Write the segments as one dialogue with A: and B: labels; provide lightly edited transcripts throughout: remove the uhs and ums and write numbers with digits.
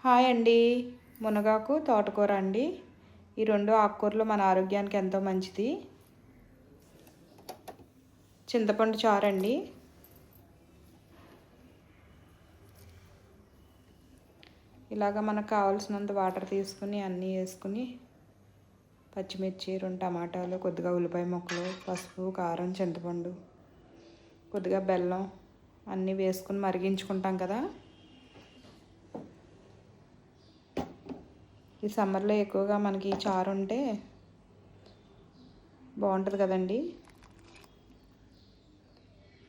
A: Hi అండి. మునగాకు తోటకూర అండి. ఈ రెండు ఆకుకూరలు మన ఆరోగ్యానికి ఎంతో మంచిది. చింతపండు చారు అండి. ఇలాగ మనకు కావాల్సినంత వాటర్ తీసుకుని అన్నీ వేసుకుని పచ్చిమిర్చి, 2 టమాటాలు, కొద్దిగా ఉల్లిపాయ ముక్కలు, పసుపు, కారం, చింతపండు, కొద్దిగా బెల్లం అన్నీ వేసుకుని మరిగించుకుంటాం కదా. ఈ సమ్మర్లో ఎక్కువగా మనకి చారు ఉంటే బాగుంటుంది కదండి.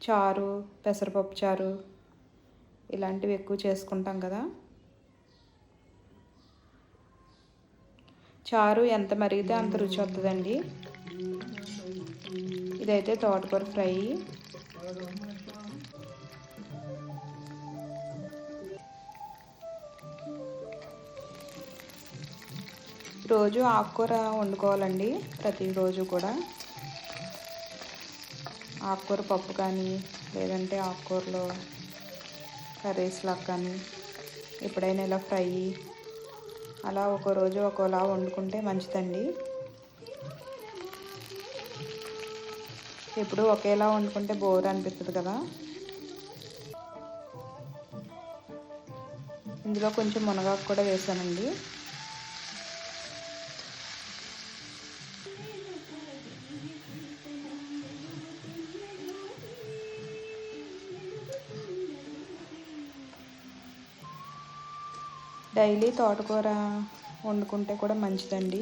A: చారు, పెసరపప్పు చారు ఇలాంటివి ఎక్కువ చేసుకుంటాం కదా. చారు ఎంత మరిగితే అంత రుచి వస్తుందండి. ఇదైతే తోటకూర ఫ్రై. రోజు ఆకుకూర వండుకోవాలండి, ప్రతిరోజు కూడా. ఆకుకూర పప్పు కానీ లేదంటే ఆకుకూరలో కర్రీస్లా కానీ ఎప్పుడైనా ఇలా ఫ్రై అలా ఒక రోజు ఒక్కోలా వండుకుంటే మంచిదండి. ఎప్పుడు ఒకేలా వండుకుంటే బోర్ అనిపిస్తుంది కదా. ఇందులో కొంచెం మునగాకు కూడా వేసానండి. డైలీ తోటకూర వండుకుంటే కూడా మంచిదండి.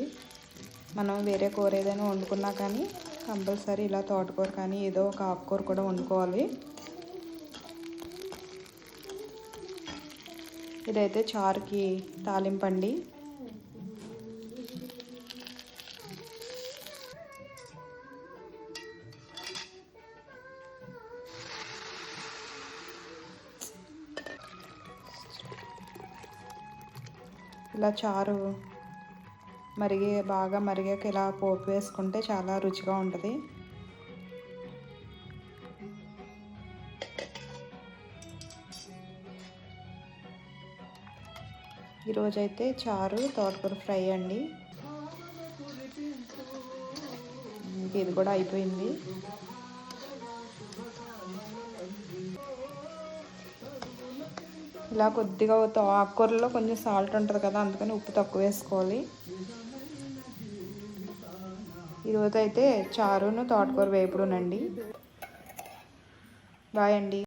A: మనం వేరే కూర ఏదైనా వండుకున్నా కానీ కంపల్సరీ ఇలా తోటకూర కానీ ఏదో ఒక ఆకుకూర కూడా వండుకోవాలి. ఇదైతే చారుకి తాలింపండి. ఇలా చారు బాగా మరిగాక ఇలా పోపు వేసుకుంటే చాలా రుచిగా ఉంటుంది. ఈరోజైతే చారు, తోటకూర ఫ్రై అండి. ఇది కూడా అయిపోయింది. ఇలా కొద్దిగా ఆకుకూరలో కొంచెం సాల్ట్ ఉంటుంది కదా, అందుకని ఉప్పు తక్కువ వేసుకోవాలి. ఈరోజు అయితే చారును తోటకూర వేపుడునండి. బాయ్ అండి.